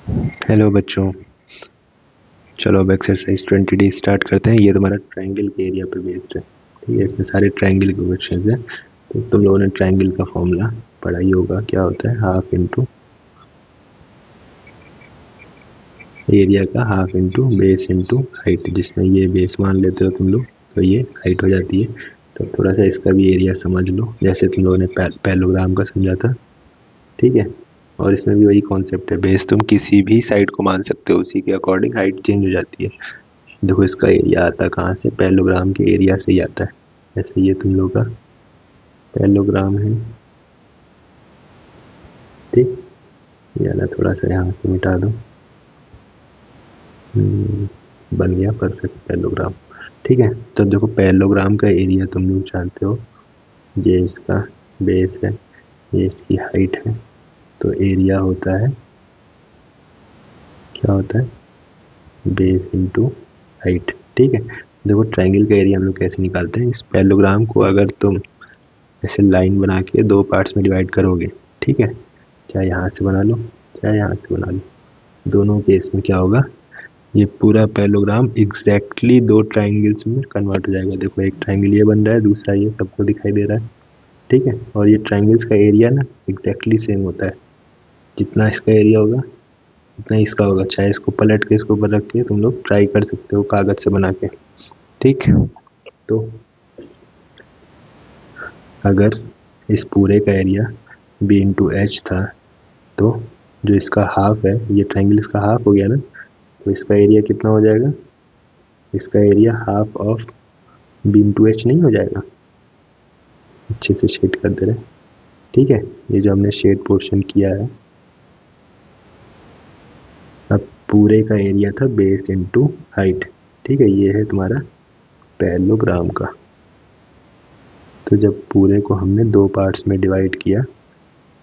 Hello बच्चों, चलो अब एक्सरसाइज 20D स्टार्ट करते हैं। ये तुम्हारा ट्रायंगल के एरिया पे बेस्ड है। ठीक है, इसमें सारे ट्रायंगल के क्वेश्चन हैं। तो तुम लोगों ने ट्रायंगल का फॉर्मूला पढ़ा ही होगा, क्या होता है, हाफ इंटू एरिया का half into base into height, जिसमें ये बेस मान लेते हो तुम लोग तो ये हाइट हो जाती है। तो थोड़ा सा इसका भी एरिया समझ लो, जैसे तुम लोगों ने पैरेललोग्राम का समझा था। ठीक है, और इसमें भी वही कॉन्सेप्ट है, बेस तुम किसी भी साइड को मान सकते हो, उसी के अकॉर्डिंग हाइट चेंज हो जाती है। देखो इसका एरिया आता है कहाँ से, पैरेललोग्राम के एरिया से ही आता है। जैसे ये तुम लोग का पैरेललोग्राम है, ठीक। ये वाला थोड़ा सा यहाँ से मिटा दो। बन गया परफेक्ट पैरेललोग्राम। ठीक है, तो देखो पैरेललोग्राम का एरिया तुम लोग जानते हो, ये इसका बेस है, ये इसकी हाइट है। तो एरिया होता है, क्या होता है, बेस इंटू हाइट। ठीक है, देखो ट्रायंगल का एरिया हम लोग कैसे निकालते हैं। इस पैरेललोग्राम को अगर तुम ऐसे लाइन बना के दो पार्ट्स में डिवाइड करोगे, ठीक है, चाहे यहाँ से बना लो चाहे यहाँ से बना लो, दोनों केस में क्या होगा, ये पूरा पैरेललोग्राम एग्जैक्टली दो ट्रायंगल्स में कन्वर्ट हो जाएगा। देखो एक ट्रायंगल ये बन रहा है, दूसरा ये सबको दिखाई दे रहा है। ठीक है, और ये ट्रायंगल्स का एरिया ना एग्जैक्टली सेम होता है। जितना इसका एरिया होगा उतना ही इसका होगा। चाहे इसको पलट के इसको ऊपर रख के तुम लोग ट्राई कर सकते हो कागज से बना के। ठीक, तो अगर इस पूरे का एरिया b इंटू एच था, तो जो इसका हाफ है, ये ट्रायंगल इसका हाफ हो गया ना, तो इसका एरिया कितना हो जाएगा, इसका area half of b into H नहीं हो जाएगा। अच्छे से शेड कर दे रहे। ठीक है, ये जो हमने शेड पोर्शन किया है, अब पूरे का एरिया था बेस इंटू हाइट। ठीक है, ये है तुम्हारा पैरेललोग्राम का। तो जब पूरे को हमने दो पार्ट्स में डिवाइड किया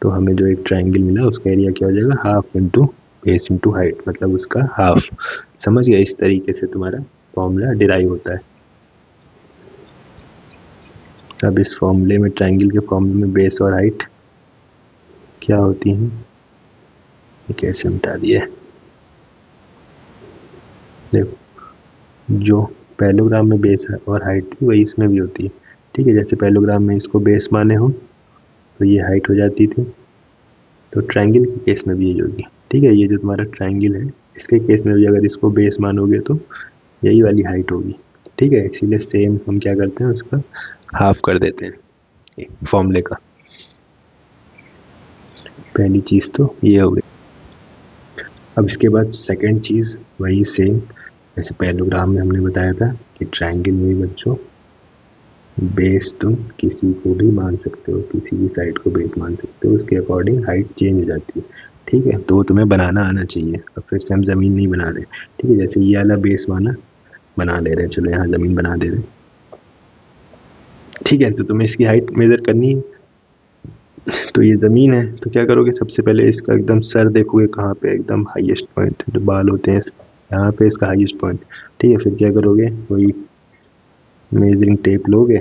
तो हमें जो एक ट्रायंगल मिला उसका एरिया क्या हो जाएगा, half into base into height, मतलब उसका हाफ। समझ गया, इस तरीके से तुम्हारा फॉर्मूला डिराइव होता है। अब इस फॉर्मूले में, ट्रायंगल के फॉर्मूले में बेस और हाइट क्या होती हैं, ये कैसे मिटा दिया है। देखो जो पैरेललोग्राम में बेस और हाइट थी वही इसमें भी होती है। ठीक है, जैसे पैरेललोग्राम में इसको बेस माने हो तो ये हाइट हो जाती थी, तो ट्रायंगल के केस में भी यही होगी। ठीक है, ये जो तुम्हारा ट्रायंगल है इसके केस में भी अगर इसको बेस मानोगे तो यही वाली हाइट होगी। ठीक है, इसीलिए सेम हम क्या करते हैं, उसका हाफ कर देते हैं फॉर्मूले का। पहली चीज़ तो ये हो गई। अब इसके बाद सेकंड चीज़ वही सेम, जैसे पैरेललोग्राम में हमने बताया था कि ट्रायंगल में बच्चों बेस तुम किसी को भी मान सकते हो, किसी भी साइड को बेस मान सकते हो, उसके अकॉर्डिंग हाइट चेंज हो जाती है। ठीक है, तो तुम्हें बनाना आना चाहिए। अब फिर से हम ज़मीन नहीं बना रहे। ठीक है, जैसे ये वाला बेस माना, बना ले रहे हैं, चलो यहाँ ज़मीन बना दे रहे हैं। ठीक है, तो तुम्हें इसकी हाइट मेज़र करनी है। तो ये ज़मीन है, तो क्या करोगे, सबसे पहले इसका एकदम सर देखोगे कहाँ पे, एकदम हाईएस्ट पॉइंट जो बाल होते हैं यहाँ पे इसका हाईएस्ट पॉइंट। ठीक है, फिर क्या करोगे, वही मेजरिंग टेप लोगे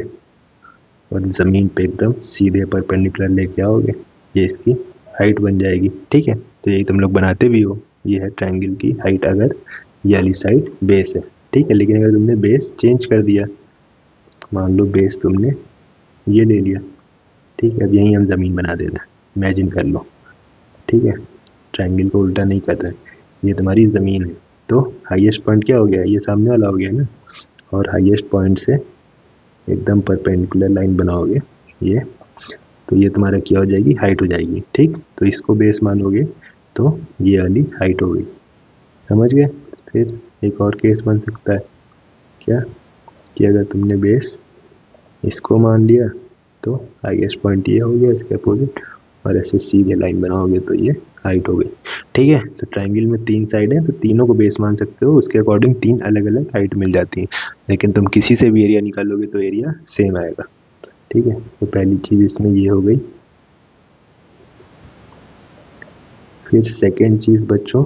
और ज़मीन पे एकदम सीधे परपेंडिकुलर लेके आओगे, ये इसकी हाइट बन जाएगी। ठीक है, तो यही तुम लोग बनाते भी हो, ये है ट्रायंगल की हाइट अगर ये वाली साइड बेस है। ठीक है, लेकिन अगर तुमने बेस चेंज कर दिया, मान लो बेस तुमने ये ले लिया, ठीक है, अब यहीं हम ज़मीन बना देते हैं, इमेजिन कर लो। ठीक है, ट्रायंगल को उल्टा नहीं कर रहे, ये तुम्हारी ज़मीन है। तो हाईएस्ट पॉइंट क्या हो गया, ये सामने वाला हो गया ना, और हाईएस्ट पॉइंट से एकदम परपेंडिकुलर लाइन बनाओगे ये, तो ये तुम्हारा क्या हो जाएगी, हाइट हो जाएगी। ठीक, तो इसको बेस मानोगे तो ये वाली हाइट हो गई। समझ गए। फिर एक और केस बन सकता है, क्या, कि अगर तुमने बेस इसको मान लिया तो हाईएस्ट पॉइंट ये हो गया इसके अपोजिट, और ऐसे सीधे लाइन बनाओगे तो ये हाइट हो गई। ठीक है, तो ट्रायंगल में तीन साइड है तो तीनों को बेस मान सकते हो, उसके अकॉर्डिंग तीन अलग अलग हाइट मिल जाती है। लेकिन तुम किसी से भी एरिया निकालोगे तो एरिया सेम आएगा। ठीक है, तो पहली चीज़ इसमें ये हो गई। फिर सेकेंड चीज़ बच्चों,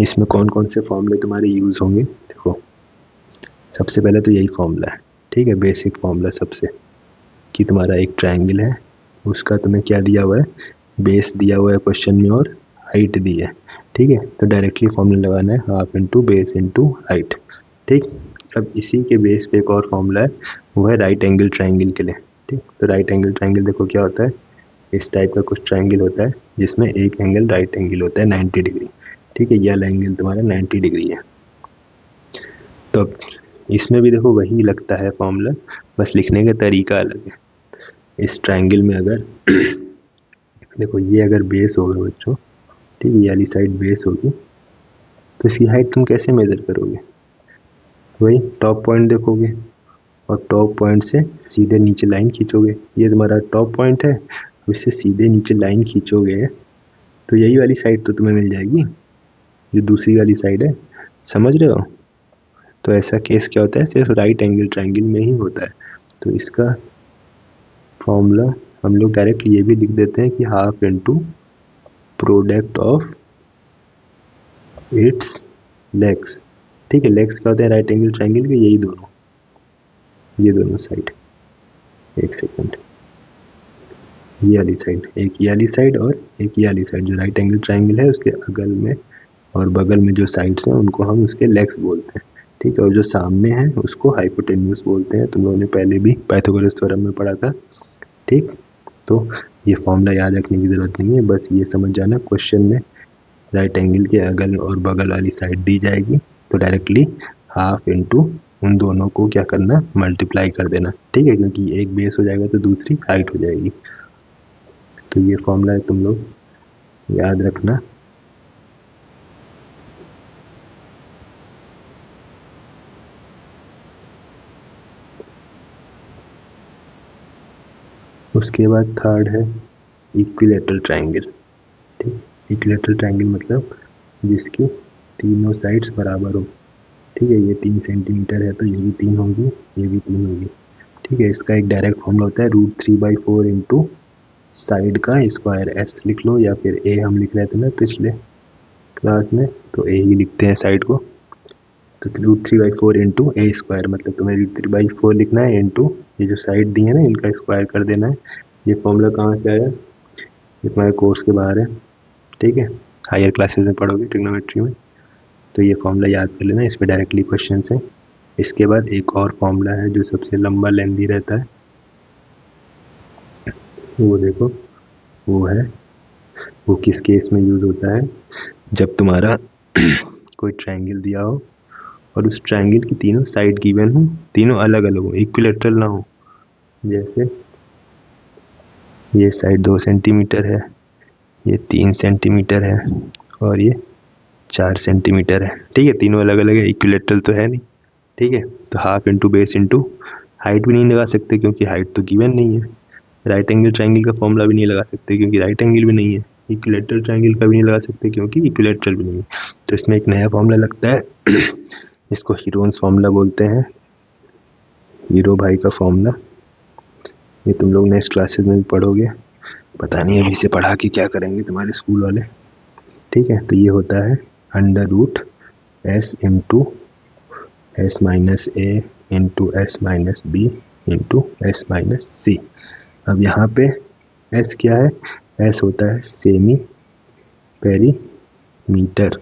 इसमें कौन कौन से फॉर्मूले तुम्हारे यूज़ होंगे, देखो सबसे पहले तो यही फॉर्मूला है। ठीक है, बेसिक फॉर्मूला सबसे, कि तुम्हारा एक ट्रायंगल है, उसका तुम्हें क्या दिया हुआ है, बेस दिया हुआ है क्वेश्चन में और हाइट दी है, ठीक है। तो डायरेक्टली फॉर्मूला लगाना है half into base into height, ठीक। अब इसी के बेस पे एक और फॉर्मूला है, वो है राइट एंगल ट्राइंगल के लिए, ठीक। तो राइट एंगल ट्राइंगल देखो क्या होता है, इस टाइप का कुछ ट्राइंगल होता है जिसमें एक एंगल राइट एंगल होता है 90 डिग्री, ठीक है। यह वाला एंगल तुम्हारा 90 डिग्री है। तो अब इसमें भी देखो वही लगता है फॉर्मूला, बस लिखने का तरीका अलग है। इस ट्राइंगल में अगर देखो ये अगर बेस होगा बच्चों, ठीक है, ये वाली साइड बेस होगी, तो इसकी हाइट तुम कैसे मेजर करोगे, वही टॉप पॉइंट देखोगे और टॉप पॉइंट से सीधे नीचे लाइन खींचोगे, ये तुम्हारा टॉप पॉइंट है, इससे सीधे नीचे लाइन खींचोगे तो यही वाली साइड तो तुम्हें मिल जाएगी, जो दूसरी वाली साइड है, समझ रहे हो। तो ऐसा केस क्या होता है, सिर्फ राइट एंगल ट्राइंगल में ही होता है। तो इसका फॉर्मूला हम लोग डायरेक्ट ये भी लिख देते हैं कि half into product of its legs, ठीक है। लेग्स क्या होते हैं राइट एंगल ट्राइंगल के, यही दोनों, ये दोनों साइड, एक सेकंड, ये वाली साइड, एक ये वाली साइड और एक ये वाली साइड, जो राइट एंगल ट्राइंगल है उसके अगल में और बगल में जो साइड्स हैं उनको हम उसके लेग्स बोलते हैं, ठीक है। और जो सामने है उसको हाइपोटेन्यूज बोलते हैं, तुम लोगों ने पहले भी पाइथागोरस थ्योरम में पढ़ा था, ठीक। तो ये फॉर्मूला याद रखने की ज़रूरत नहीं है, बस ये समझ जाना क्वेश्चन में राइट एंगल के अगल और बगल वाली साइड दी जाएगी, तो डायरेक्टली हाफ इंटू उन दोनों को क्या करना, मल्टीप्लाई कर देना, ठीक है, क्योंकि एक बेस हो जाएगा तो दूसरी हाइट हो जाएगी। तो ये फॉर्मूला है, तुम लोग याद रखना। उसके बाद थर्ड है इक्विलेटरल ट्राइंगल, ठीक। इक्विलेटरल ट्राइंगल मतलब जिसकी तीनों साइड्स बराबर हो, ठीक है। ये 3 सेंटीमीटर है तो ये भी 3 होगी, ये भी 3 होगी, ठीक है। इसका एक डायरेक्ट फॉर्मूला होता है √3/4 इंटू साइड का स्क्वायर, एस लिख लो या फिर ए हम लिख रहे थे ना पिछले क्लास में, तो ए ही लिखते हैं साइड को। तो √3/4 इंटू ए स्क्वायर, मतलब तुम्हें √3/4 लिखना है इंटू ये जो साइड दी है ना इनका स्क्वायर कर देना है। ये फॉर्मूला कहाँ से आया, ये तुम्हारे कोर्स के बाहर है, ठीक है, हायर क्लासेस में पढ़ोगे ट्रिग्नोमेट्री में। तो ये फॉर्मूला याद कर लेना, इस पर डायरेक्टली क्वेश्चन है। इसके बाद एक और फॉर्मूला है जो सबसे लंबा लेंथी रहता है, वो देखो, वो है, वो किस केस में यूज़ होता है, जब तुम्हारा कोई ट्रायंगल दिया हो और उस ट्रायंगल की तीनों साइड गिवन हो, तीनों अलग अलग हो, इक्विलेटरल ना हो। जैसे ये साइड 2 सेंटीमीटर है, ये 3 सेंटीमीटर है और ये 4 सेंटीमीटर है, ठीक है। तीनों अलग अलग है, इक्विलेटरल तो है नहीं, ठीक है। तो half into base into height भी नहीं लगा सकते क्योंकि हाइट तो गिवन नहीं है। राइट एंगल ट्रायंगल का फॉर्मूला भी नहीं लगा सकते क्योंकि राइट एंगल भी नहीं है। इक्विलेटरल ट्रायंगल का भी नहीं लगा सकते क्योंकि इक्विलेटरल भी नहीं है। तो इसमें एक नया फॉर्मूला लगता है इसको हीरोन्स फॉर्मूला बोलते हैं, हीरो भाई का फॉर्मूला। ये तुम लोग नेक्स्ट क्लासेस में भी पढ़ोगे, पता नहीं अभी से पढ़ा के क्या करेंगे तुम्हारे स्कूल वाले, ठीक है। तो ये होता है √s into s minus A into S minus B into S minus C. अब यहाँ पे s क्या है, s होता है सेमी पेरीमीटर।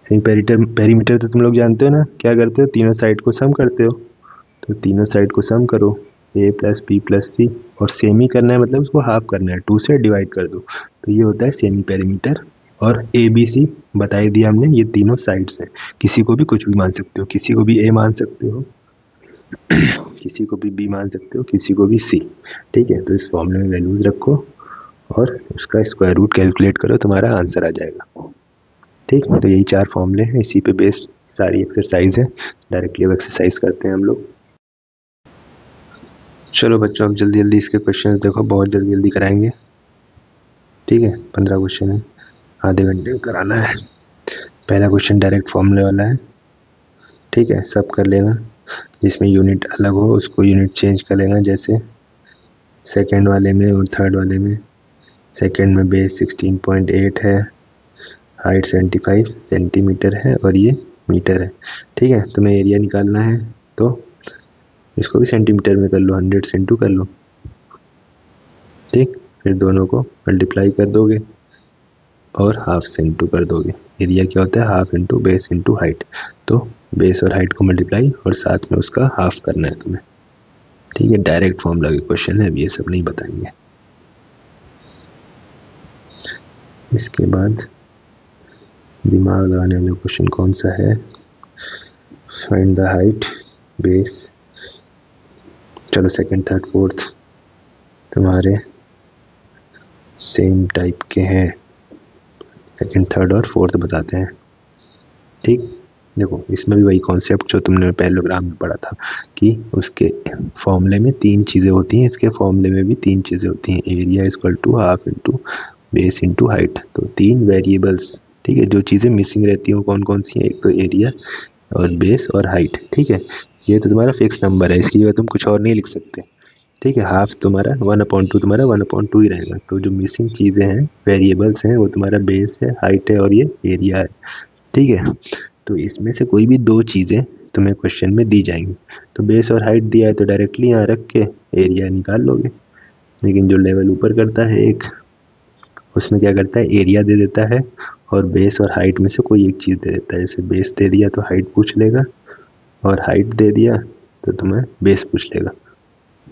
सेमी पेरीमीटर तो तुम लोग जानते हो ना, क्या करते हो, तीनों साइड को सम करते हो, तो तीनों साइड को सम करो, a प्लस बी प्लस सी, और सेमी करना है मतलब उसको हाफ करना है, 2 से डिवाइड कर दो, तो ये होता है सेमी पेरीमीटर। और ए बी सी बता ही दिया हमने, ये तीनों साइड्स हैं, किसी को भी कुछ भी मान सकते हो, किसी को भी ए मान सकते हो किसी को भी बी मान सकते हो, किसी को भी सी, ठीक है। तो इस फॉर्मूले में वैल्यूज रखो और उसका स्क्वायर रूट कैलकुलेट करो, तुम्हारा आंसर आ जाएगा, ठीक। तो यही 4 फॉर्मूले हैं, इसी पे बेस्ड सारी एक्सरसाइज है। डायरेक्टली अब एक्सरसाइज करते हैं हम लोग। चलो बच्चों अब जल्दी जल्दी इसके क्वेश्चन देखो, बहुत जल्दी जल्दी कराएंगे, ठीक है। 15 क्वेश्चन है, आधे घंटे में कराना है। पहला क्वेश्चन डायरेक्ट फॉर्मूले वाला है, ठीक है, सब कर लेना। जिसमें यूनिट अलग हो उसको यूनिट चेंज कर लेना, जैसे सेकेंड वाले में और थर्ड वाले में। सेकेंड में बेस 16.8 है, हाइट 75 सेंटीमीटर है और ये मीटर है, ठीक है। तुम्हें एरिया निकालना है तो इसको भी सेंटीमीटर में कर लो, 100 से इंटू कर लो, ठीक। फिर दोनों को मल्टीप्लाई कर दोगे और हाफ से इंटू कर दोगे। एरिया क्या होता है, half into base into height. तो बेस और हाइट को मल्टीप्लाई और साथ में उसका हाफ करना है तुम्हें। ठीक है, डायरेक्ट फॉर्मूला के क्वेश्चन है, अब ये सब नहीं बताएंगे। इसके बाद दिमाग लगाने वाला क्वेश्चन कौन सा है, फाइंड द हाइट बेस। चलो सेकंड थर्ड फोर्थ तुम्हारे सेम टाइप के हैं, सेकंड थर्ड और फोर्थ बताते हैं। ठीक, देखो इसमें भी वही कॉन्सेप्ट जो तुमने पैरेललोग्राम में पढ़ा था कि उसके फॉर्मूले में तीन चीज़ें होती हैं, इसके फॉर्मूले में भी तीन चीज़ें होती हैं, area equal to half into base into height. तो तीन वेरिएबल्स, ठीक है, जो चीज़ें मिसिंग रहती हैं कौन कौन सी हैं, एक तो एरिया और बेस और हाइट। ठीक है, ये तो तुम्हारा फिक्स नंबर है, इसकी जगह तुम कुछ और नहीं लिख सकते। ठीक है, हाफ तुम्हारा 1/2 तुम्हारा 1/2 ही रहेगा। तो जो मिसिंग चीज़ें हैं, वेरिएबल्स हैं, वो तुम्हारा बेस है, हाइट है और ये एरिया है। ठीक है, तो इसमें से कोई भी दो चीज़ें तुम्हें क्वेश्चन में दी जाएंगी। तो बेस और हाइट दिया है तो डायरेक्टली यहाँ रख के एरिया निकाल लोगे। लेकिन जो लेवल ऊपर करता है एक, उसमें क्या करता है, एरिया दे देता है और बेस और हाइट में से कोई एक चीज़ दे देता है। जैसे बेस दे दिया तो हाइट पूछ लेगा, और हाइट दे दिया तो तुम्हें बेस पूछ लेगा।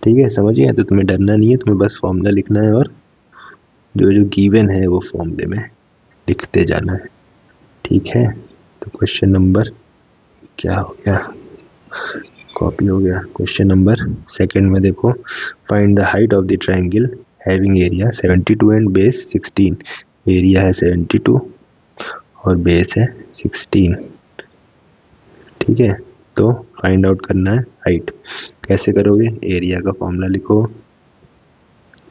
ठीक है, समझिए, तो तुम्हें डरना नहीं है, तुम्हें बस फॉर्मूला लिखना है और जो जो गिवन है वो फॉर्मूले में लिखते जाना है। ठीक है, तो क्वेश्चन नंबर क्या हो गया, कॉपी हो गया। क्वेश्चन नंबर सेकंड में देखो, find the height of the triangle having area 72 and base 16। Area है 72 और बेस है 16। ठीक है, तो फाइंड आउट करना है हाइट। कैसे करोगे, एरिया का फॉर्मूला लिखो,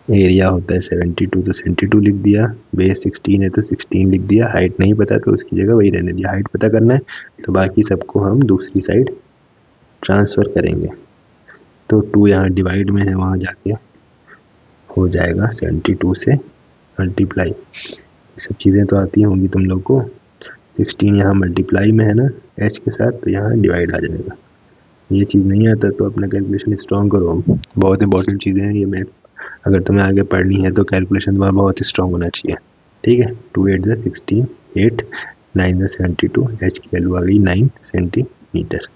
एरिया होता है 72 तो 72 लिख दिया, बेस 16 है तो 16 लिख दिया, हाइट नहीं पता तो उसकी जगह वही रहने दिया। हाइट पता करना है तो बाकी सबको हम दूसरी साइड ट्रांसफ़र करेंगे। तो 2 यहाँ डिवाइड में है, वहाँ जाके हो जाएगा 72 से मल्टीप्लाई। ये सब चीज़ें तो आती होंगी तुम लोग को। 16 यहाँ मल्टीप्लाई में है ना h के साथ, तो यहाँ डिवाइड आ जाएगा। ये चीज़ नहीं आता तो अपना कैलकुलेशन स्ट्रॉन्ग करो, बहुत इंपॉर्टेंट चीज़ें हैं ये मैथ्स। अगर तुम्हें आगे पढ़नी है तो कैलकुलेशन तुम्हारा बहुत स्ट्रॉन्ग होना चाहिए। ठीक है, 2 8 16, 8 9 72, h की वैल्यू आ गई 9 सेंटीमीटर।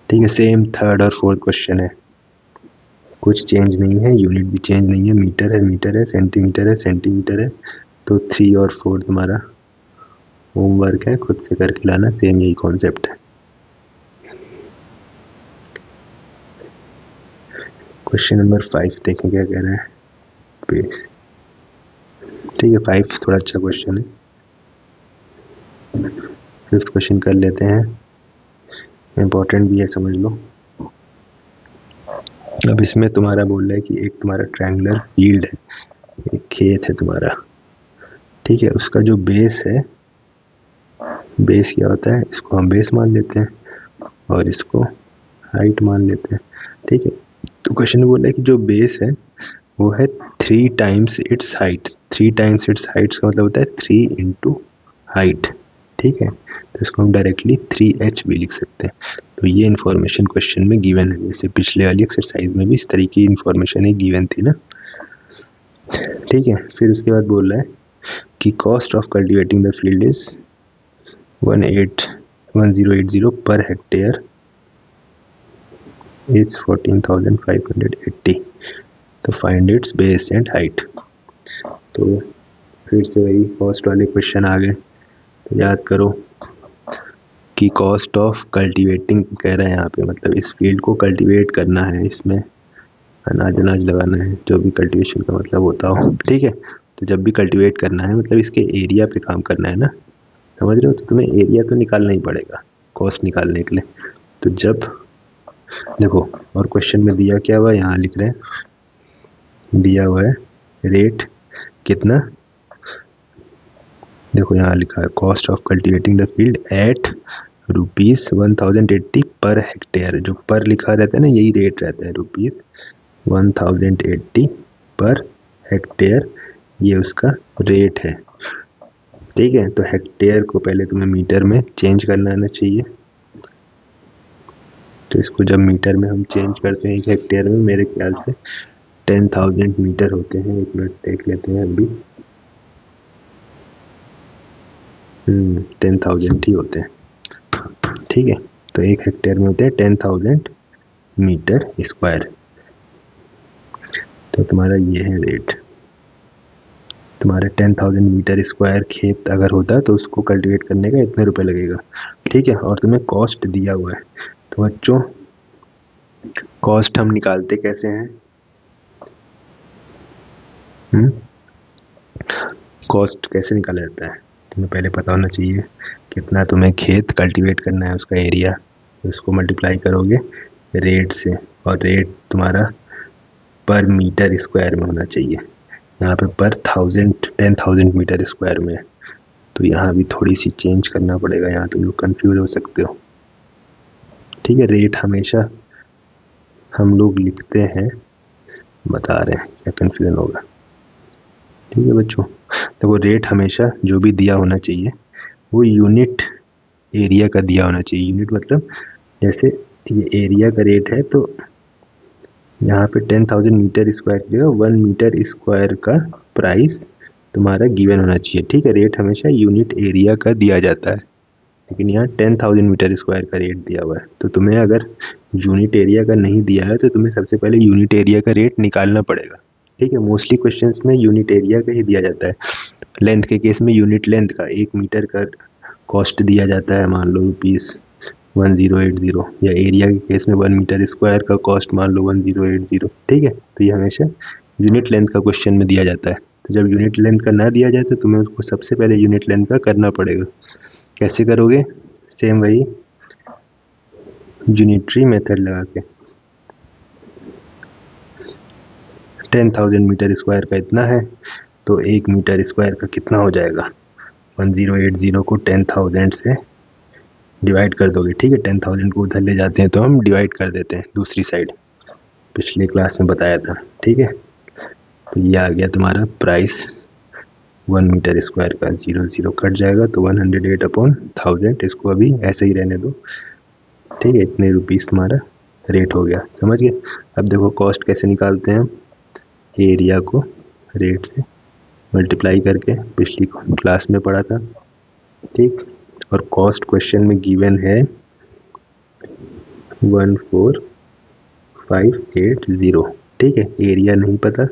ठीक है, सेम थर्ड और फोर्थ क्वेश्चन है, कुछ चेंज नहीं है, यूनिट भी चेंज नहीं है, मीटर है, सेंटीमीटर है। तो 3 और 4 तुम्हारा होमवर्क है, खुद से करके लाना, सेम यही कॉन्सेप्ट है। क्वेश्चन नंबर 5 देखें क्या कह रहा है, बेस। ठीक है, 5 थोड़ा अच्छा क्वेश्चन है। फिफ्थ क्वेश्चन कर लेते हैं, इम्पोर्टेंट भी है, समझ लो। अब इसमें तुम्हारा बोल रहा है कि एक तुम्हारा ट्रायंगुलर फील्ड है, एक खेत है तुम्हारा। ठीक है, उसका जो बेस है, बेस क्या होता है, इसको हम बेस मान लेते हैं और इसको हाइट मान लेते हैं। ठीक है, तो क्वेश्चन में बोल रहा है कि जो बेस है वो है 3 times it's height. 3 times it's height का मतलब होता है 3 इंटू हाइट। ठीक है, तो इसको हम डायरेक्टली 3h भी लिख सकते हैं। तो ये इन्फॉर्मेशन क्वेश्चन में गिवन है, जैसे पिछले वाली एक्सरसाइज में भी इस तरीके की इन्फॉर्मेशन ही गिवन थी ना। ठीक है, फिर उसके बाद बोल रहा है कि cost of cultivating the field is 1080 per hectare is 14,580। तो find its base and height. तो फिर से वही कॉस्ट वाले क्वेश्चन आ गए, तो याद करो कि कॉस्ट ऑफ कल्टीवेटिंग कह रहे हैं यहाँ पे, मतलब इस फील्ड को कल्टीवेट करना है, इसमें अनाज लगाना है, जो भी कल्टीवेशन का मतलब होता हो। ठीक है, तो जब भी कल्टीवेट करना है मतलब इसके एरिया पे काम करना है ना, समझ रहे हो, तो तुम्हें एरिया तो निकालना ही पड़ेगा कॉस्ट निकालने के लिए। तो जब देखो, और क्वेश्चन में दिया क्या हुआ, यहाँ लिख रहे हैं, दिया हुआ है रेट कितना, देखो यहाँ लिखा है cost of cultivating the field at ₹1080 per hectare. जो पर लिखा रहता है ना, यही रेट रहता है, ₹1080 पर हेक्टेयर, ये उसका रेट है। ठीक है, तो हेक्टेयर को पहले तुम्हें मीटर में चेंज करना आना चाहिए। तो इसको जब मीटर में हम चेंज करते हैं एक हेक्टेयर में, मेरे ख्याल से 10,000 मीटर होते हैं। एक मिनट देख लेते हैं अभी, 10,000 ही होते हैं, ठीक है। तो 1 हेक्टेयर में होते हैं 10,000 मीटर स्क्वायर। तो तुम्हारा ये है रेट। तुम्हारे 10,000 मीटर स्क्वायर खेत अगर होता है तो उसको कल्टीवेट करने का इतने रुपए लगेगा, ठीक है। और तुम्हें कॉस्ट दिया हुआ है। तो बच्चों कॉस्ट हम निकालते कैसे हैं? कॉस्ट कैसे निकाला जाता है? तुम्हें पहले पता होना चाहिए कितना तुम्हें खेत कल्टीवेट करना है, उसका एरिया, उसको मल्टीप्लाई करोगे रेट से, और रेट तुम्हारा पर मीटर स्क्वायर में होना चाहिए। यहाँ पे पर 10,000 मीटर स्क्वायर में है, तो यहाँ भी थोड़ी सी चेंज करना पड़ेगा, यहाँ तुम लोग कन्फ्यूज हो सकते हो, ठीक है। रेट हमेशा हम लोग लिखते हैं, बता रहे हैं क्या कन्फ्यूजन होगा, ठीक है बच्चों। तो वो रेट हमेशा जो भी दिया होना चाहिए वो यूनिट एरिया का दिया होना चाहिए। यूनिट मतलब जैसे ये एरिया का रेट है, तो यहाँ पे 10,000 मीटर स्क्वायर की जगह 1 मीटर स्क्वायर का प्राइस तुम्हारा गिवन होना चाहिए, ठीक है। रेट हमेशा यूनिट एरिया का दिया जाता है, लेकिन यहाँ 10,000 मीटर स्क्वायर का रेट दिया हुआ है। तो तुम्हें अगर यूनिट एरिया का नहीं दिया है तो तुम्हें सबसे पहले यूनिट एरिया का रेट निकालना पड़ेगा, ठीक है। मोस्टली क्वेश्चंस में यूनिट एरिया का ही दिया जाता है। लेंथ के केस में यूनिट लेंथ का 1 मीटर का कॉस्ट दिया जाता है, मान लो ₹1080, या एरिया के केस में 1 मीटर स्क्वायर का कॉस्ट मान लो 1080, ठीक है। तो ये हमेशा यूनिट लेंथ का क्वेश्चन में दिया जाता है। तो जब यूनिट लेंथ का ना दिया जाए तो तुम्हें उसको सबसे पहले यूनिट लेंथ का करना पड़ेगा। कैसे करोगे? सेम वही यूनिटरी मेथड लगा के। 10,000 मीटर स्क्वायर का इतना है, तो 1 मीटर स्क्वायर का कितना हो जाएगा? 1080 को 10,000 से डिवाइड कर दोगे, ठीक है। 10,000 को उधर ले जाते हैं तो हम डिवाइड कर देते हैं दूसरी साइड, पिछले क्लास में बताया था, ठीक है। तो ये आ गया तुम्हारा प्राइस 1 मीटर स्क्वायर का, 0 कट जाएगा तो 108/1000, इसको अभी ऐसे ही रहने दो, ठीक है। इतने रुपीस तुम्हारा रेट हो गया, समझ गए। अब देखो कॉस्ट कैसे निकालते हैं। एरिया को रेट से मल्टीप्लाई करके, पिछली क्लास में पढ़ा था, ठीक। और कॉस्ट क्वेश्चन में गिवन है 14580, ठीक है। एरिया नहीं पता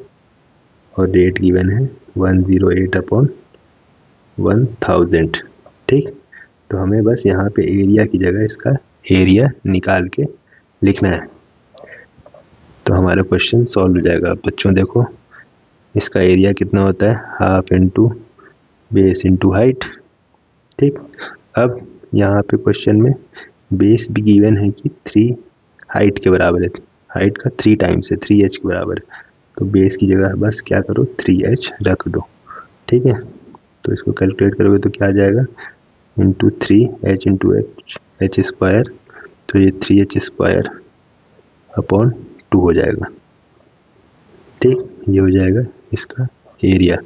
और रेट गिवन है 108/1000, ठीक। तो हमें बस यहाँ पे एरिया की जगह इसका एरिया निकाल के लिखना है, तो हमारा क्वेश्चन सॉल्व हो जाएगा। बच्चों देखो इसका एरिया कितना होता है, half into base into height, ठीक। अब यहाँ पे क्वेश्चन में बेस भी गिवन है कि 3 हाइट के बराबर है, हाइट का 3 टाइम्स है, 3h के बराबर है। तो बेस की जगह बस क्या करो 3h रख दो, ठीक है। तो इसको कैलकुलेट करोगे तो क्या आ जाएगा, into 3h into h square, तो ये 3h स्क्वायर अपॉन 2 हो जाएगा, ठीक। ये हो जाएगा इसका एरिया।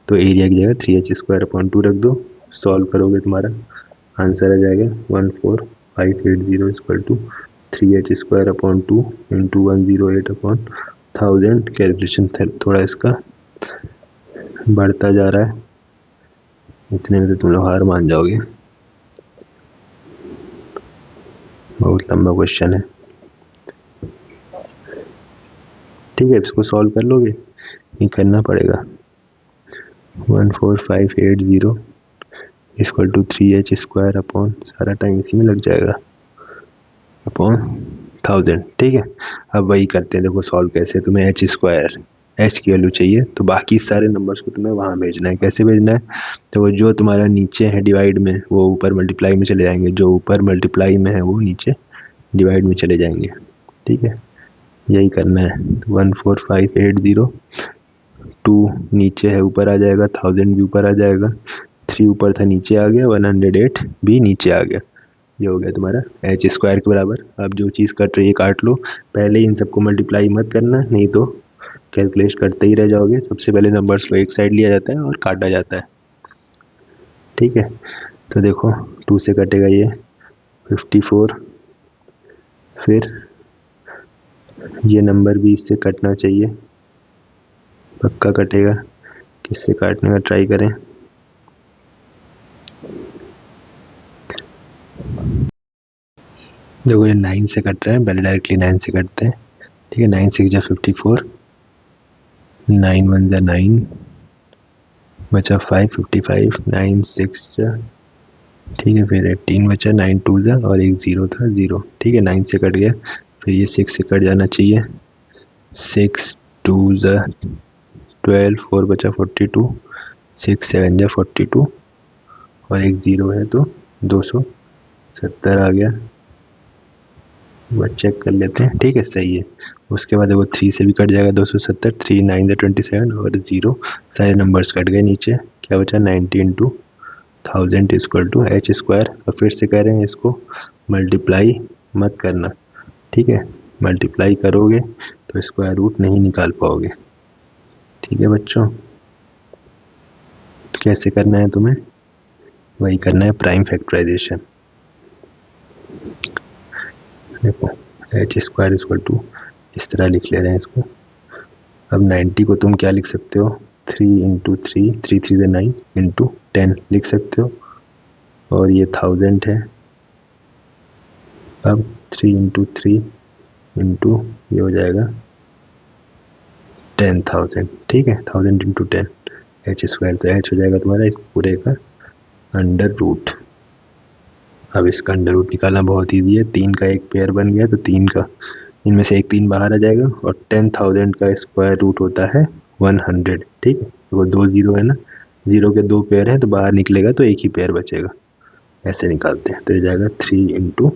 तो एरिया की जगह 3h स्क्वायर अपॉन 2 रख दो, सॉल्व करोगे तुम्हारा आंसर आ जाएगा 14580 equal to 3h square upon 2 into 108/1000। Calculation थोड़ा इसका बढ़ता जा रहा है, इतने में तो तुम लोग हार मान जाओगे, बहुत लंबा क्वेश्चन है, ठीक है। इसको सॉल्व कर लोगे, नहीं करना पड़ेगा। 14580 equal to 3h square upon, सारा टाइम इसी में लग जाएगा, अपॉन 1000, ठीक है। अब वही करते हैं, देखो सॉल्व कैसे। तुम्हें h स्क्वायर, h की वैल्यू चाहिए, तो बाकी सारे नंबर्स को तुम्हें वहाँ भेजना है। कैसे भेजना है, तो वो जो तुम्हारा नीचे है डिवाइड में वो ऊपर मल्टीप्लाई में चले जाएंगे, जो ऊपर मल्टीप्लाई में है वो नीचे डिवाइड में चले जाएंगे, ठीक है। यही करना है। 14580, 2 नीचे है ऊपर आ जाएगा, 1000 भी ऊपर आ जाएगा, 3 ऊपर था नीचे आ गया, 108 भी नीचे आ गया। ये हो गया तुम्हारा h स्क्वायर के बराबर। अब जो चीज़ कट रही है काट लो, पहले इन सबको मल्टीप्लाई मत करना, नहीं तो कैलकुलेट करते ही रह जाओगे। सबसे पहले नंबर्स को एक साइड लिया जाता है और काटा जाता है, ठीक है। तो देखो 2 से कटेगा ये 54, फिर ये नंबर भी इससे कटना चाहिए, पक्का कटेगा। किससे काटने का ट्राई करें, देखो ये 9 से कट रहा है, पहले डायरेक्टली 9 से कटते हैं। ठीक है, 9 6 जा 54, 9 1 जा 9, बचा 5 55, 9 6 जा, ठीक है, फिर 18 बचा, 9 2 जा और एक 0 था 0। ठीक है, 9 से कट गया, फिर ये 6 से कट जाना चाहिए, 6 2 जा 12, 4 बचा 42, 6 7 जा 42 और एक 0 है तो 270 आ गया। बस चेक कर लेते हैं। ठीक है, सही है। उसके बाद वो 3 से भी कट जाएगा 270, 3 9 जा 27 और 0, सारे नंबर्स कट गए नीचे, क्या बचा 90 into 1000 equal to h square. और फिर से कह रहे हैं इसको मल्टीप्लाई मत करना। ठीक है, मल्टीप्लाई करोगे तो स्क्वायर रूट नहीं निकाल पाओगे। ठीक है बच्चों, तो कैसे करना है तुम्हें, वही करना है, प्राइम फैक्टराइजेशन। देखो h स्क्वायर इक्वल टू, इस तरह लिख ले रहे हैं इसको। अब 90 को तुम क्या लिख सकते हो, 3 इंटू 3, 3 3 से 9 इंटू 10 लिख सकते हो। और ये 1000 है। अब 3 इंटू 3 इंटू ये हो जाएगा 10,000। ठीक है, 1000 इंटू 10 h स्क्वायर, तो h हो जाएगा तुम्हारा इस पूरे का अंडर रूट। अब इसका अंडर रूट निकालना बहुत ईजी है, 3 का एक पेयर बन गया तो 3 का, इनमें से एक 3 बाहर आ जाएगा और 10,000 का स्क्वायर रूट होता है 100। ठीक है, तो वो 2 0 है ना, 0 के 2 पेयर हैं तो बाहर निकलेगा तो एक ही पेयर बचेगा, ऐसे निकालते हैं। तो ये जाएगा 3 इंटू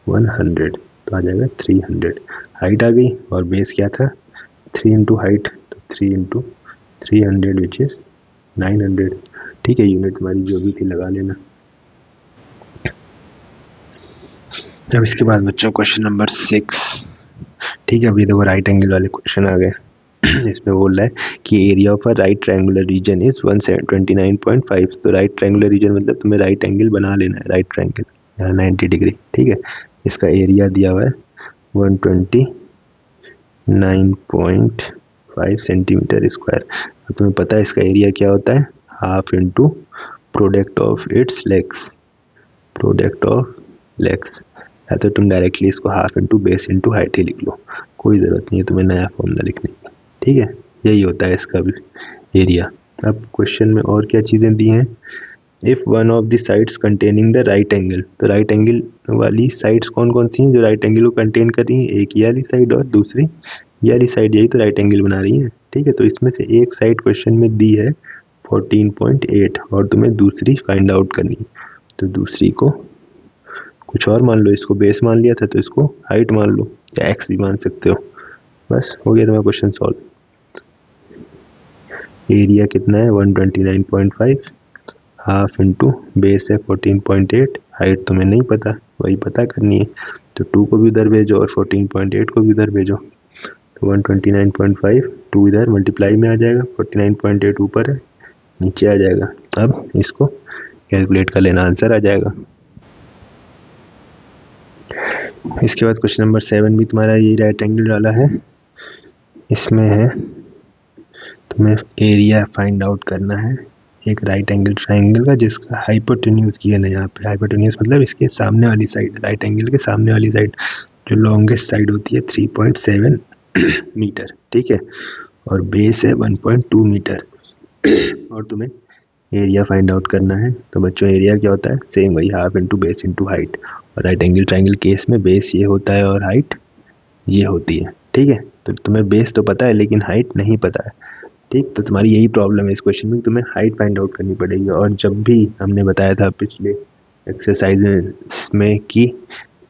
100, तो आ जाएगा 300। हाइट आ गई और बेस क्या था 3 इंटू हाइट, तो 3 इंटू 300 विच इज 900। ठीक है, यूनिट हमारी जो भी थी लगा लेना। अब इसके बाद बच्चों क्वेश्चन नंबर 6। ठीक है, अभी देखो राइट एंगल वाले क्वेश्चन आ गए। इसमें बोल रहा है कि area of a right triangular region is 129.5। तो राइट ट्रायंगुलर रीजन मतलब तुम्हें राइट एंगल बना लेना है, राइट ट्रायंगल यहाँ 90 डिग्री। ठीक है, इसका एरिया दिया हुआ है 129.5 सेंटीमीटर स्क्वायर। तो तुम्हें पता है इसका एरिया क्या होता है, half into product of its legs, product of legs. या तो तुम डायरेक्टली इसको half into base into height ही लिख लो, कोई ज़रूरत नहीं है तुम्हें नया फॉर्मूला लिखने की। ठीक है, यही होता है इसका भी एरिया। अब क्वेश्चन में और क्या चीज़ें दी हैं, if one of the sides containing the right angle, तो राइट एंगल वाली साइड्स कौन कौन सी हैं जो राइट एंगल को कंटेन कर रही हैं, एक ये वाली साइड और दूसरी ये वाली साइड, यही तो राइट एंगल बना रही है। ठीक है, तो इसमें से एक साइड क्वेश्चन में दी है 14.8 और तुम्हें दूसरी फाइंड आउट करनी है। तो दूसरी को कुछ और मान लो, इसको बेस मान लिया था तो इसको हाइट मान लो, या एक्स भी मान सकते हो। बस हो गया तुम्हारा क्वेश्चन सॉल्व। एरिया कितना है 129.5, हाफ इंटू बेस है 14.8, हाइट तुम्हें नहीं पता, वही पता करनी है। तो 2 को भी उधर भेजो और 14.8 को भी उधर भेजो, तो 129.5 2 इधर मल्टीप्लाई में आ जाएगा, 49.8 ऊपर है नीचे आ जाएगा। अब इसको कैलकुलेट कर लेना, आंसर आ जाएगा। इसके बाद क्वेश्चन नंबर 7 भी तुम्हारा ये राइट एंगल वाला है। इसमें है तुम्हें एरिया फाइंड आउट करना है एक राइट एंगल ट्राइंगल का जिसका हाइपोटेन्यूज गिवन है। यहाँ पे हाइपोटेन्यूज मतलब इसके सामने वाली साइड, राइट एंगल के सामने वाली साइड जो लॉन्गेस्ट साइड होती है 3.7 मीटर। ठीक है, और बेस है 1.2 मीटर और तुम्हें एरिया फाइंड आउट करना है। तो बच्चों एरिया क्या होता है, सेम वही half into base into height. और राइट एंगल ट्राइंगल केस में बेस ये होता है और हाइट ये होती है। ठीक है, तो तुम्हें बेस तो पता है लेकिन हाइट नहीं पता है। ठीक, तो तुम्हारी यही प्रॉब्लम है इस क्वेश्चन में, तुम्हें हाइट फाइंड आउट करनी पड़ेगी। और जब भी हमने बताया था पिछले एक्सरसाइज में कि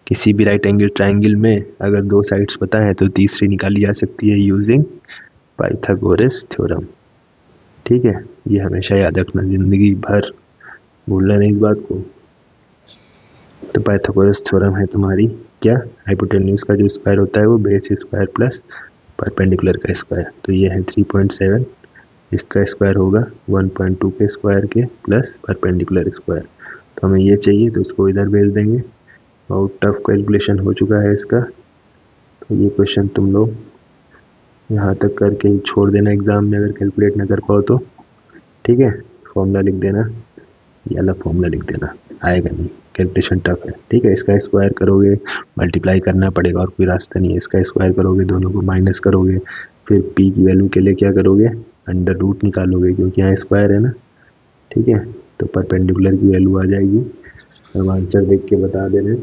किसी भी राइट एंगल ट्राइंगल में अगर 2 साइड्स पता है तो तीसरी निकाली जा सकती है यूजिंग पाइथागोरस थ्योरम। ठीक है, ये हमेशा याद रखना, जिंदगी भर भूलना नहीं इस बात को। तो पाइथागोरस थ्योरम है तुम्हारी क्या, हाइपोटेन्यूज का जो स्क्वायर होता है वो बेस स्क्वायर प्लस परपेंडिकुलर का स्क्वायर। तो ये है 3.7, इसका स्क्वायर होगा 1.2 के स्क्वायर के प्लस परपेंडिकुलर स्क्वायर। तो हमें ये चाहिए तो इसको इधर भेज देंगे। बहुत टफ कैलकुलेशन हो चुका है इसका, तो ये क्वेश्चन तुम लोग यहाँ तक करके ही छोड़ देना एग्जाम में अगर कैलकुलेट ना कर पाओ तो। ठीक है, फॉर्मूला लिख देना, ये अलग फॉर्मूला लिख देना, आएगा नहीं, कैलकुलेशन टफ है। ठीक है, इसका स्क्वायर करोगे, मल्टीप्लाई करना पड़ेगा और कोई रास्ता नहीं है। इसका स्क्वायर करोगे, दोनों को माइनस करोगे, फिर पी की वैल्यू के लिए क्या करोगे, अंडर रूट निकालोगे, क्योंकि यहाँ स्क्वायर है ना। ठीक है, तो परपेंडिकुलर की वैल्यू आ जाएगी। हम आंसर देख के बता दे रहे हैं,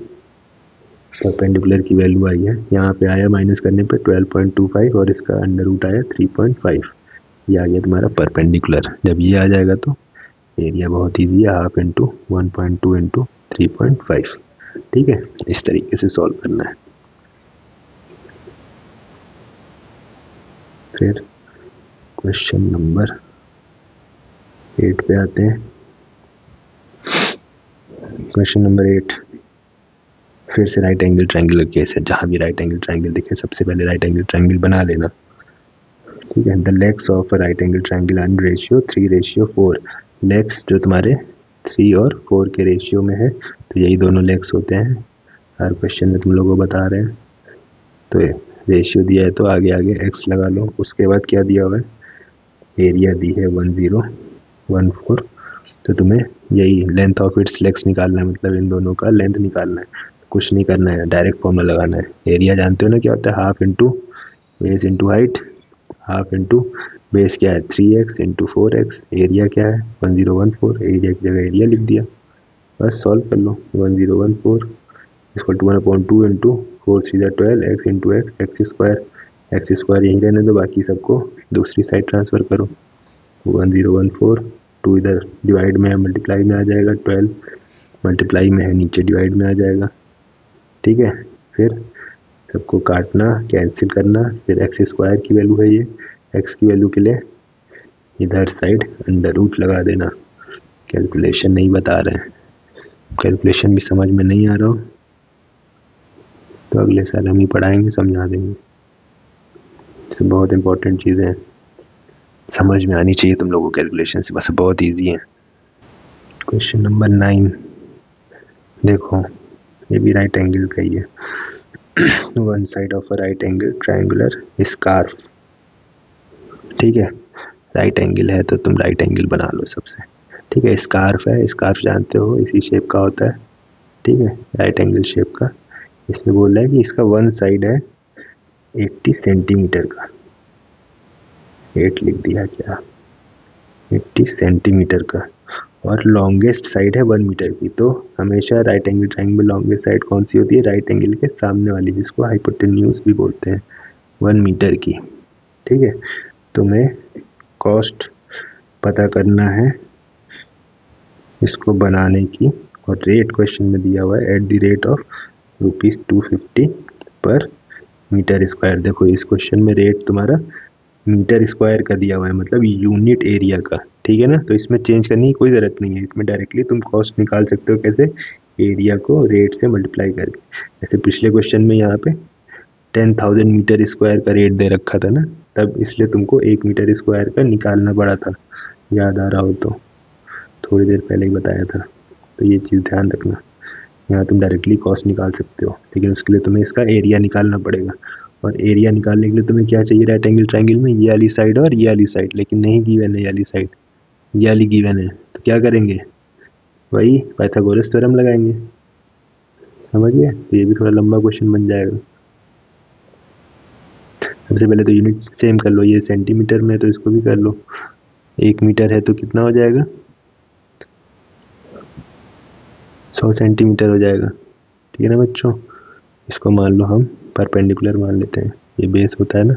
परपेंडिकुलर की वैल्यू आई है, यहाँ पे आया माइनस करने पे 12.25 और इसका अंडर रूट आया 3.5। ये आ गया तुम्हारा परपेंडिकुलर। जब ये आ जाएगा तो एरिया बहुत ईजी है, 1/2 इंटू 1.2 इंटू 3.5। ठीक है, इस तरीके से सॉल्व करना है। फिर क्वेश्चन नंबर 8 पे आते हैं। क्वेश्चन नंबर 8 फिर से राइट एंगल ट्रायंगल का केस है। जहां भी राइट एंगल ट्रायंगल दिखे सबसे पहले राइट एंगल ट्रायंगल बना लेना। ठीक है, the legs of a right angle triangle and ratio 3:4। Legs जो तुम्हारे 3 और 4 के रेशियो में है, तो यही दोनों लेग्स होते हैं। हर क्वेश्चन में तुम लोगों को बता रहे हैं। तो रेशियो दिया है तो आगे आगे एक्स लगा लो। उसके बाद क्या दिया हुआ है, एरिया दी है 1014। तो तुम्हें यही लेंथ ऑफ इट्स लेग्स निकालना है, मतलब इन दोनों का लेंथ निकालना है। कुछ नहीं करना है, डायरेक्ट फॉर्मूला लगाना है। एरिया जानते हो ना क्या होता है, half into base into height. Half into base क्या है 3x इंटू 4x, एरिया क्या है 1014, एरिया की जगह एरिया लिख दिया। बस सॉल्व कर लो। 1014 इसको 1/2 into 4 3 12 x into x, x square यहीं रहने दो, बाकी सबको दूसरी साइड ट्रांसफ़र करो। 1014 2 इधर डिवाइड में है, मल्टीप्लाई में आ जाएगा, 12 मल्टीप्लाई में है, नीचे डिवाइड में आ जाएगा। ठीक है, फिर सबको काटना, कैंसिल करना, फिर एक्स स्क्वायर की वैल्यू है ये, एक्स की वैल्यू के लिए इधर साइड अंडर रूट लगा देना। कैलकुलेशन नहीं बता रहे हैं, कैलकुलेशन भी समझ में नहीं आ रहा हो तो अगले साल हम ही पढ़ाएंगे, समझा देंगे। सब बहुत इंपॉर्टेंट चीज़ें हैं, समझ में आनी चाहिए तुम लोगों को कैलकुलेशन से, बस बहुत इजी है। क्वेश्चन नंबर 9 देखो, ये भी राइट एंगल का ही है। One side of a right angle triangular scarf. ठीक है, राइट एंगल है तो तुम राइट एंगल बना लो सबसे। ठीक है, स्कार्फ है, स्कार्फ जानते हो इसी शेप का होता है। ठीक है, राइट एंगल शेप का। इसमें बोल रहा है कि इसका वन साइड है 80 सेंटीमीटर का, 8 लिख दिया क्या, 80 सेंटीमीटर का, और लॉन्गेस्ट साइड है 1 मीटर की। तो हमेशा राइट एंगल ट्रायंगल में लॉन्गेस्ट साइड कौन सी होती है, राइट एंगल के सामने वाली, जिसको हाइपोटेन्यूज भी बोलते हैं, 1 मीटर की। ठीक है, तुम्हें कॉस्ट पता करना है इसको बनाने की, और रेट क्वेश्चन में दिया हुआ है एट द रेट ऑफ ₹250 पर मीटर स्क्वायर। देखो इस क्वेश्चन में रेट तुम्हारा मीटर स्क्वायर का दिया हुआ है, मतलब यूनिट एरिया का। ठीक है ना, तो इसमें चेंज करने की कोई ज़रूरत नहीं है। इसमें डायरेक्टली तुम कॉस्ट निकाल सकते हो, कैसे, एरिया को रेट से मल्टीप्लाई करके। जैसे पिछले क्वेश्चन में यहाँ पे 10,000 मीटर स्क्वायर का रेट दे रखा था ना, तब इसलिए तुमको 1 मीटर स्क्वायर का निकालना पड़ा था, याद आ रहा हो तो, थोड़ी देर पहले ही बताया था। तो ये चीज़ ध्यान रखना, यहाँ तुम डायरेक्टली कॉस्ट निकाल सकते हो, लेकिन उसके लिए तुम्हें इसका एरिया निकालना पड़ेगा। और एरिया निकालने के लिए तुम्हें क्या चाहिए, राइट एंगल ट्रायंगल में ये वाली साइड और ये वाली साइड, लेकिन नहीं गिवन है ये वाली साइड, ये वाली गिवन है। तो क्या करेंगे, वही पाइथागोरस थ्योरम लगाएंगे। समझ गए, तो ये भी थोड़ा लंबा क्वेश्चन बन जाएगा। सबसे पहले तो यूनिट सेम कर लो, ये सेंटीमीटर में तो इसको भी कर लो। 1 मीटर है तो कितना हो जाएगा, 100 सेंटीमीटर हो जाएगा। ठीक है ना बच्चों, इसको मान लो हम परपेंडिकुलर मान लेते हैं। ये बेस होता है ना,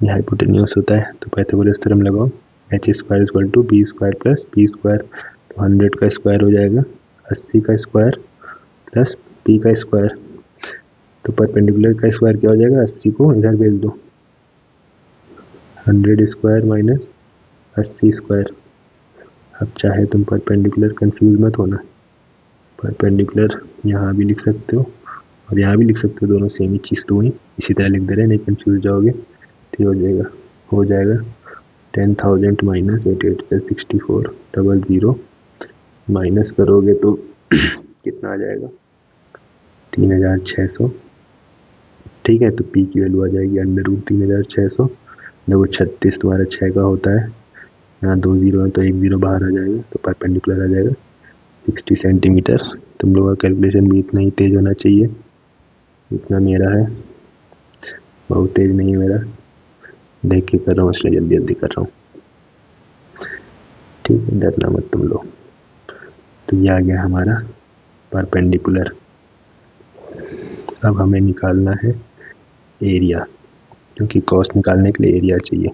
ये हाइपोटेन्यूज होता है, तो पाइथागोरस थ्योरम लगाओ, h square equal to B square plus P square. तो 100 का स्क्वायर हो जाएगा 80 का स्क्वायर प्लस पी का स्क्वायर। तो परपेंडिकुलर का स्क्वायर क्या हो जाएगा, 80 को इधर भेज दो, 100 स्क्वायर माइनस 80 स्क्वायर। अब चाहे तुम परपेंडिकुलर कंफ्यूज मत होना, परपेंडिकुलर यहाँ भी लिख सकते हो और यहाँ भी लिख सकते हो, दोनों सेम ही चीज़ तो हुई, इसी तरह लिख दे रहे हैं, नहीं कंफ्यूज जाओगे। ठीक हो जाएगा 10,000 माइनस 88,64,000 माइनस करोगे तो कितना आ जाएगा 3,600। ठीक है, तो पी की वैल्यू आ जाएगी अंडर रूट 3,600। देखो 36 तुम्हारा 6 का होता है, यहाँ 2 जीरो है तो 1 जीरो बाहर आ जाएगा, तो परपेंडिकुलर आ जाएगा 60 सेंटीमीटर। तुम लोगों का कैलकुलेशन भी इतना ही तेज होना चाहिए, इतना मेरा है, बहुत तेज नहीं है मेरा, देख के कर रहा हूँ इसलिए जल्दी जल्दी कर रहा हूँ। ठीक है, डरना मत तुम लोग। तो ये आ गया हमारा परपेंडिकुलर। अब हमें निकालना है एरिया, क्योंकि कॉस्ट निकालने के लिए एरिया चाहिए।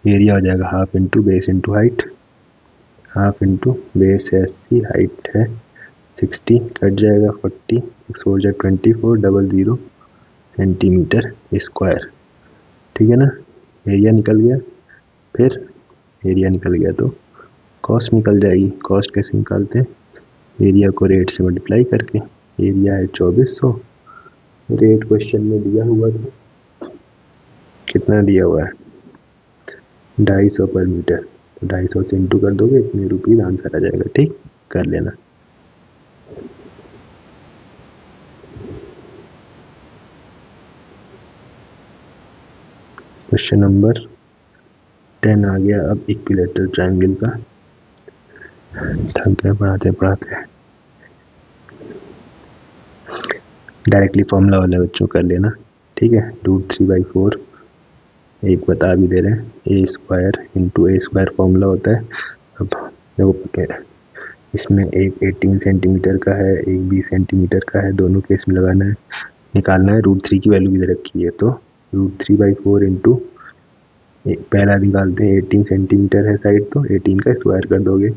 एरिया हो जाएगा half into base into height, half into base है 80, हाइट है 60, कट जाएगा 40, 6 4 जा 24, 00 सेंटीमीटर स्क्वायर। ठीक है ना, एरिया निकल गया। फिर एरिया निकल गया तो कॉस्ट निकल जाएगी। कॉस्ट कैसे निकालते हैं, एरिया को रेट से मल्टीप्लाई करके। एरिया है 2400, रेट क्वेश्चन में दिया हुआ था, कितना दिया हुआ है 250 पर मीटर, तो 250 से इंटू कर दोगे, इतने रुपीज आंसर आ जाएगा। ठीक, कर लेना। क्वेश्चन नंबर 10 आ गया। अब इक्विलेटरल ट्रायंगल का, थक गए पढ़ाते पढ़ाते, डायरेक्टली फॉर्मूला वाले बच्चों कर लेना। ठीक है, √3/4, एक बता भी दे रहे हैं, ए स्क्वायर इंटू ए स्क्वायर फॉर्मूला होता है। अब देखो इसमें एक 18 सेंटीमीटर का है, एक 20 सेंटीमीटर का है, दोनों केस में लगाना है, निकालना है। √3 की वैल्यू भी दे रखी है, तो √3/4 इंटू पहला निकालते हैं, 18 सेंटीमीटर है साइड, तो 18 का स्क्वायर कर दोगे।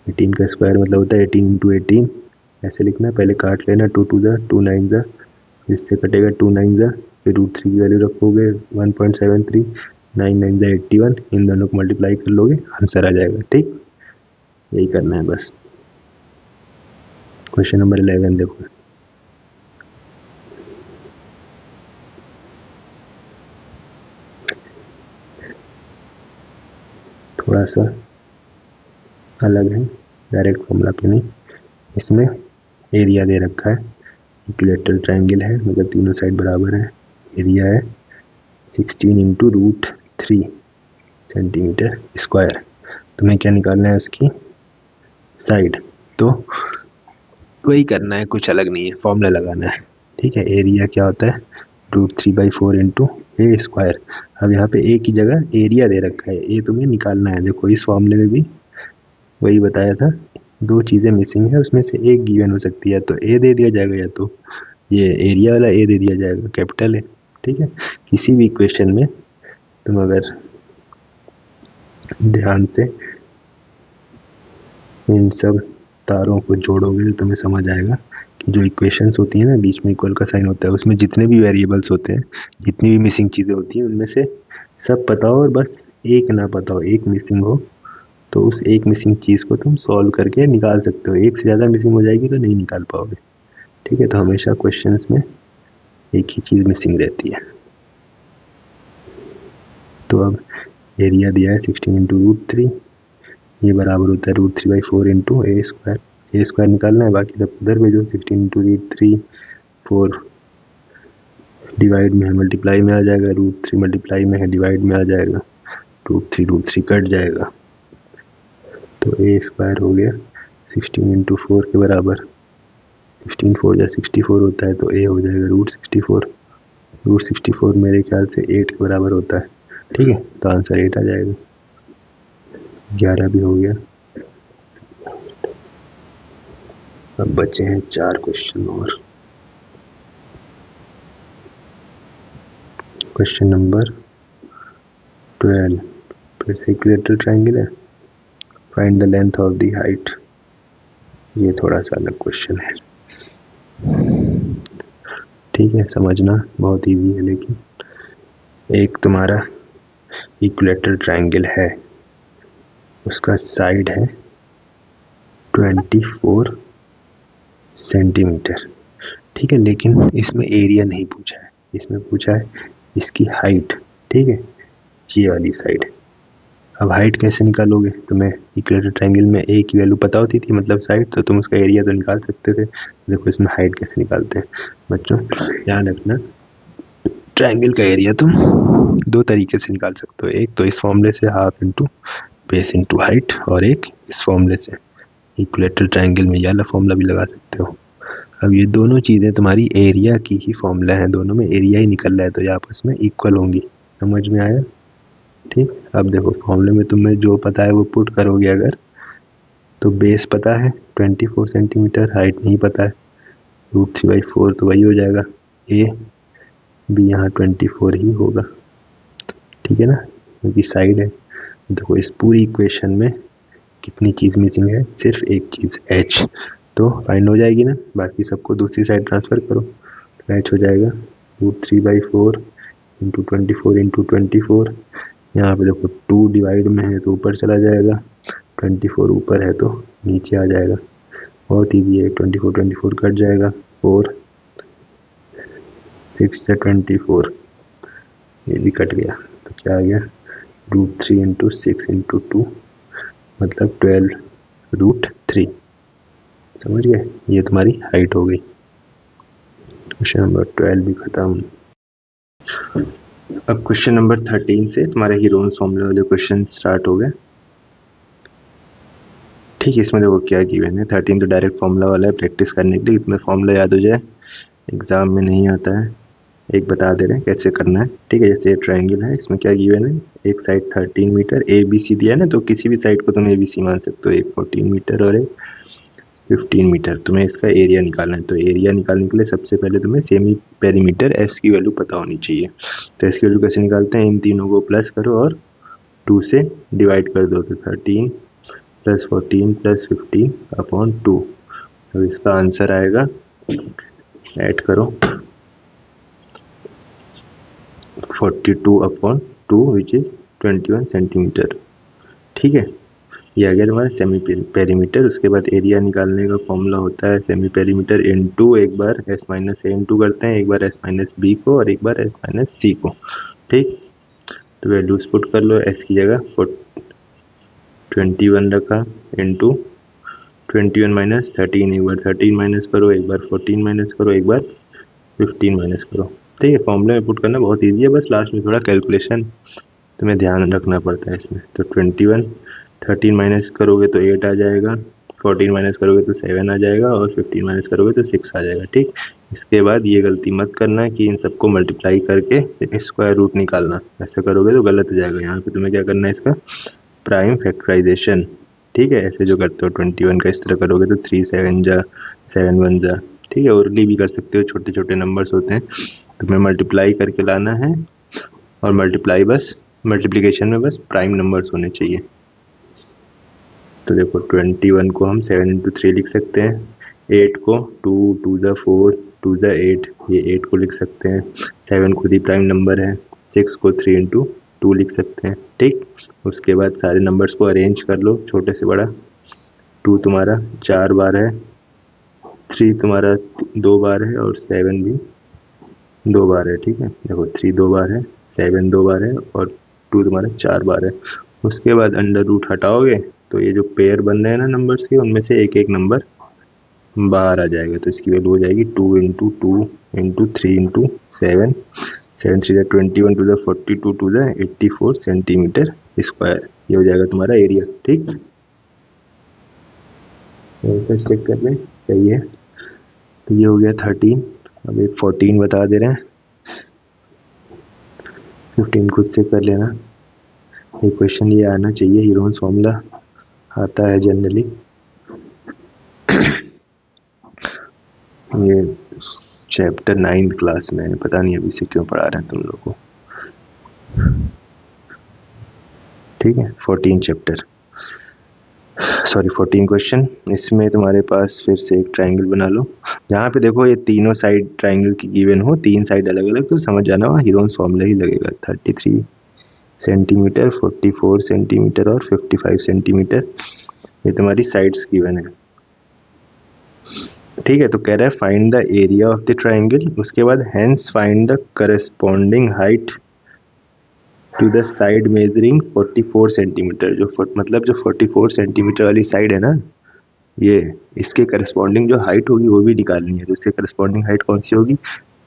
18 का स्क्वायर मतलब होता है 18 इंटू 18, ऐसे लिखना है। पहले काट लेना, 2 2 जा 2 9 जा, इससे कटेगा 2 9 जा, फिर √3 की वैल्यू रखोगे 1.73, 9 9 जा 81, इन दोनों को मल्टीप्लाई कर लोगे, आंसर आ जाएगा। ठीक, यही करना है बस। क्वेश्चन नंबर 11 देखो, थोड़ा सा अलग है, डायरेक्ट फॉर्मूला पे नहीं। इसमें एरिया दे रखा है, इक्विलेटरल ट्रायंगल है, मतलब तीनों साइड बराबर है। एरिया है 16 इंटू √3 सेंटीमीटर स्क्वायर। तुम्हें क्या निकालना है, उसकी साइड, तो वही करना है, कुछ अलग नहीं है, फॉर्मूला लगाना है। ठीक है, एरिया क्या होता है, √3/4 इंटू ए स्क्वायर। अब यहाँ पे ए की जगह एरिया दे रखा है, ए तुम्हें निकालना है। देखो इस फॉर्मूले में भी वही बताया था, दो चीज़ें मिसिंग है, उसमें से एक गिवन हो सकती है, तो ए दे दिया जाएगा या तो ये एरिया वाला ए दे दिया जाएगा, कैपिटल है। ठीक है, किसी भी इक्वेशन में तुम अगर ध्यान से इन सब तारों को जोड़ोगे तो तुम्हें समझ आएगा कि जो इक्वेशंस होती हैं ना, बीच में इक्वल का साइन होता है, उसमें जितने भी वेरिएबल्स होते हैं, जितनी भी मिसिंग चीज़ें होती हैं, उनमें से सब पता हो और बस एक ना पता हो, एक मिसिंग हो, तो उस एक मिसिंग चीज़ को तुम सॉल्व करके निकाल सकते हो। एक से ज़्यादा मिसिंग हो जाएगी तो नहीं निकाल पाओगे। ठीक है, तो हमेशा क्वेश्चंस में एक ही चीज़ मिसिंग रहती है। तो अब एरिया दिया है 16 इंटू √3, ये बराबर होता है √3/4 इंटू ए स्क्वायर। ए स्क्वायर निकालना है, बाकी सब उधर भेजो। 16 इंटू √3, 4 डिवाइड में है, मल्टीप्लाई में आ जाएगा, √3 मल्टीप्लाई में है, डिवाइड में आ जाएगा, √3 कट जाएगा, तो ए स्क्वायर हो गया 16 इंटू 4 के बराबर। 16 4 या 64 होता है, तो ए हो जाएगा √64। √64 मेरे ख्याल से 8 के बराबर होता है। ठीक है, तो आंसर 8 आ जाएगा। 11 भी हो गया। अब बचे हैं 4 क्वेश्चन और। क्वेश्चन नंबर 12, फिर से इक्विलेटरल ट्रायंगल है, find the length of the height. ये थोड़ा सा अलग क्वेश्चन है, ठीक है, समझना बहुत इजी है। लेकिन एक तुम्हारा इक्विलेटरल ट्रायंगल है, उसका साइड है 24 सेंटीमीटर। ठीक है, लेकिन इसमें एरिया नहीं पूछा है, इसमें पूछा है इसकी हाइट। ठीक है, ये वाली साइड। अब हाइट कैसे निकालोगे, तुम्हें इक्विलेटरल ट्रायंगल में ए की वैल्यू पता होती थी, मतलब साइड, तो तुम उसका एरिया तो निकाल सकते थे। देखो इसमें हाइट कैसे निकालते हैं बच्चों, ध्यान रखना। ट्रायंगल का एरिया तुम दो तरीके से निकाल सकते हो, एक तो इस फॉर्मूले से half into base into height, और एक इस फॉर्मूले से इक्विलेटरल ट्रायंगल में ये वाला फॉर्मूला भी लगा सकते हो। अब ये दोनों चीज़ें तुम्हारी एरिया की ही फॉर्मूला है, दोनों में एरिया ही निकल रहा है तो ये आपस में इक्वल होंगी। समझ में आया? ठीक। अब देखो फॉर्मूले में तुम्हें जो पता है वो पुट करोगे अगर, तो बेस पता है 24 सेंटीमीटर, हाइट नहीं पता है √3/4, तो वही हो जाएगा ए बी, यहाँ 24 ही होगा। ठीक है ना, क्योंकि साइड है। देखो इस पूरी इक्वेशन में कितनी चीज़ मिसिंग है, सिर्फ एक चीज़ h, तो फाइंड हो जाएगी ना, बाकी सबको दूसरी साइड ट्रांसफ़र करो तो h हो जाएगा √3/4 इंटू 24 इंटू 24। यहाँ पे देखो 2 डिवाइड में है तो ऊपर चला जाएगा, 24 ऊपर है तो नीचे आ जाएगा। बहुत ईजी है, 24 कट जाएगा, 4 6 या 24, ये भी कट गया तो क्या आ गया √3 इंटू 6 इंटू 2 मतलब 12√3। समझ गए? ये तुम्हारी हाइट हो गई। क्वेश्चन नंबर 12 भी खत्म। अब क्वेश्चन नंबर 13 से तुम्हारे हीरोन्स फॉर्मूले वाले क्वेश्चन स्टार्ट हो गए। ठीक है, इसमें देखो क्या गिवन है। 13 तो डायरेक्ट फॉर्मूला वाला है, प्रैक्टिस करने के लिए तुम्हें फॉर्मूला याद हो जाए, एग्जाम में नहीं आता है। एक बता दे रहे हैं कैसे करना है। ठीक है, जैसे ट्रायंगल है, इसमें क्या गिवन है, एक side 13 metre, A B C दिया है ना, तो किसी भी साइड को तुम ए बी सी मान सकते हो, एक 14 मीटर और एक 15 मीटर। तुम्हें इसका एरिया निकालना है, तो एरिया निकालने के लिए सबसे पहले तुम्हें सेमी पेरीमीटर एस की वैल्यू पता होनी चाहिए। तो एस की वैल्यू कैसे निकालते हैं, इन तीनों को प्लस करो और 2 से डिवाइड कर दो, तो 13 + 14 + 15 अपॉन 2। तो इसका आंसर आएगा, ऐड करो, 42/2 विच इज 21 सेंटीमीटर। ठीक है, ये आ गया तुम्हारा सेमी पेरीमीटर। उसके बाद एरिया निकालने का फॉर्मूला होता है सेमी पेरीमीटर इनटू, एक बार s माइनस ए इंटू करते हैं, एक बार s माइनस बी को और एक बार s माइनस सी को। ठीक, तो वैल्यूज पुट कर लो, s की जगह 21 रखा इंटू 21 माइनस 13, एक बार 13 माइनस करो, एक बार 14 माइनस करो, एक बार 15 माइनस करो। ठीक है, फॉर्मूले में पुट करना बहुत ईजी है, बस लास्ट में थोड़ा कैलकुलेशन तुम्हें ध्यान रखना पड़ता है इसमें। तो 21, 13 माइनस करोगे तो 8 आ जाएगा, 14 माइनस करोगे तो 7 आ जाएगा और 15 माइनस करोगे तो 6 आ जाएगा। ठीक, इसके बाद ये गलती मत करना कि इन सबको मल्टीप्लाई करके स्क्वायर रूट निकालना, ऐसा करोगे तो गलत हो जाएगा। यहाँ पे तुम्हें क्या करना है, इसका प्राइम फैक्टराइजेशन। ठीक है, ऐसे जो करते हो 21 का इस तरह करोगे तो 3 7 जा 7 1 जा। ठीक है, ओरली भी कर सकते हो, छोटे छोटे नंबर्स होते हैं, तुम्हें मल्टीप्लाई करके लाना है और मल्टीप्लिकेशन में बस प्राइम नंबर्स होने चाहिए। तो देखो 21 को हम 7 इंटू 3 लिख सकते हैं, 8 को 2 2 ज़ा 4 2 ज़ा 8, ये 8 को लिख सकते हैं, 7 खुद ही प्राइम नंबर है, 6 को 3 इंटू 2 लिख सकते हैं। ठीक, उसके बाद सारे नंबर्स को अरेंज कर लो छोटे से बड़ा। 2 तुम्हारा 4 बार है, 3 तुम्हारा 2 बार है और 7 भी 2 बार है। ठीक है, देखो 3 2 बार है, 7 2 बार है और 2 तुम्हारा 4 बार है। उसके बाद अंडर रूट हटाओगे तो ये जो पेयर बन रहे हैं ना नंबर्स के, उनमें से एक एक नंबर बाहर आ जाएगा, तो इसकी वैल्यू हो जाएगी 2 into 2 into 3 into 7, 7 3 21 2 42 2 84 centimetre square. ये हो जाएगा तुम्हारा एरिया। ठीक, आंसर चेक कर लें, सही है। तो ये हो गया 13। अब एक 14 बता दे रहे हैं, 15 खुद से कर लेना। ये क्वेश्चन ये आना चाहिए, हीरोन्स फॉर्मूला आता है जनरली। ये चैप्टर 9th क्लास में, पता नहीं अभी से क्यों पढ़ा रहे हैं तुम लोग को। ठीक है, 14 चैप्टर, सॉरी 14 क्वेश्चन। इसमें तुम्हारे पास फिर से एक ट्रायंगल बना लो, जहाँ पे देखो ये तीनों साइड ट्रायंगल की गिवन हो, 3 साइड अलग अलग, तो समझ जाना वहाँ हीरोन्स फॉर्मूला ही लगेगा। 33 सेंटीमीटर, 44 सेंटीमीटर और 55 सेंटीमीटर, ये तुम्हारी साइड्स गिवन है। ठीक है, तो कह रहा है find the area of the triangle, उसके बाद hence find the corresponding height to the side measuring 44 centimetre. जो मतलब जो 44 सेंटीमीटर वाली साइड है ना, ये इसके करस्पॉन्डिंग जो हाइट होगी वो भी निकालनी है। तो इसके करस्पॉन्डिंग हाइट कौन सी होगी,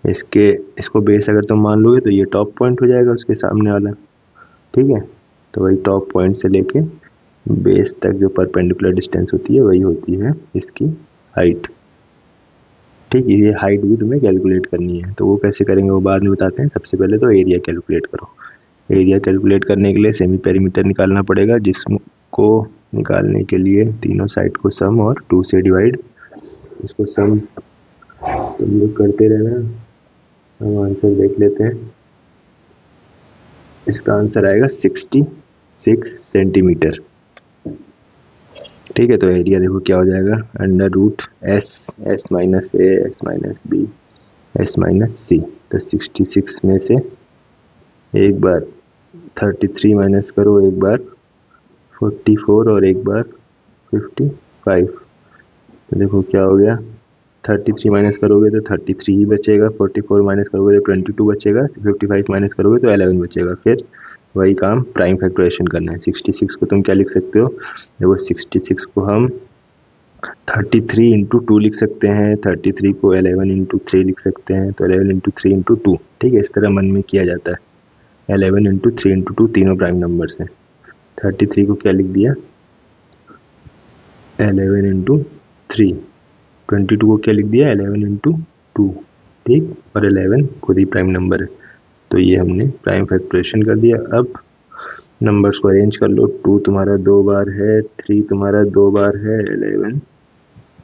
इसको बेस अगर तुम मान लोगे तो ये टॉप पॉइंट हो जाएगा उसके सामने वाला। ठीक है, तो वही टॉप पॉइंट से लेके बेस तक जो परपेंडिकुलर डिस्टेंस होती है वही होती है इसकी हाइट। ठीक है, ये हाइट भी तुम्हें कैलकुलेट करनी है, तो वो कैसे करेंगे वो बाद में बताते हैं। सबसे पहले तो एरिया कैलकुलेट करो। एरिया कैलकुलेट करने के लिए सेमी पेरीमीटर निकालना पड़ेगा, जिसको निकालने के लिए तीनों साइड को सम और 2 से डिवाइड। इसको सम तुम लोग करते रहना, हम आंसर देख लेते हैं। इसका आंसर आएगा 66 सेंटीमीटर। ठीक है, तो एरिया देखो क्या हो जाएगा, under root S minus A S minus B S minus C. तो 66 में से एक बार 33 माइनस करो, एक बार 44 और एक बार 55। तो देखो क्या हो गया, 33 माइनस करोगे तो 33 ही बचेगा, 44 माइनस करोगे तो 22 बचेगा, 55 माइनस करोगे तो 11 बचेगा। फिर वही काम प्राइम फैक्टराइजेशन करना है। 66 को तुम क्या लिख सकते हो, देखो 66 को हम 33 इंटू 2 लिख सकते हैं, 33 को 11 इंटू 3 लिख सकते हैं, तो 11 इंटू 3 इंटू 2। ठीक है, इस तरह मन में किया जाता है। 11 इंटू 3 इंटू 2 तीनों प्राइम नंबर से। 33 को क्या लिख दिया, 11 इंटू 3। 22 को क्या लिख दिया, 11 इंटू 2। ठीक, और 11 खुद ही प्राइम नंबर है, तो ये हमने प्राइम फैक्टराइजेशन कर दिया। अब नंबर्स को अरेंज कर लो। 2 तुम्हारा 2 बार है, 3 तुम्हारा 2 बार है, 11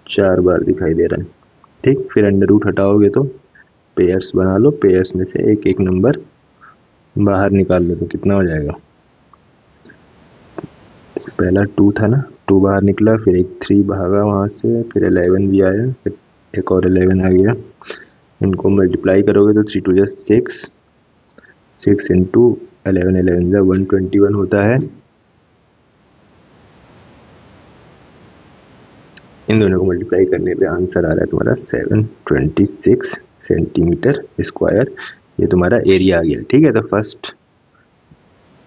4 बार दिखाई दे रहा है। ठीक, फिर अंडर रूट हटाओगे तो पेयर्स बना लो, पेयर्स में से एक एक नंबर बाहर निकाल लो, तो कितना हो जाएगा, पहला 2 था ना, 2 बाहर निकला, फिर एक 3 भागा वहाँ से, फिर 11 भी आया, फिर एक और 11 आ गया। इनको मल्टीप्लाई करोगे तो 3 2 6, 6 इंटू 11 11 121 होता है। इन दोनों को मल्टीप्लाई करने पे आंसर आ रहा है तुम्हारा 726 सेंटीमीटर स्क्वायर। ये तुम्हारा एरिया आ गया। ठीक है, तो फर्स्ट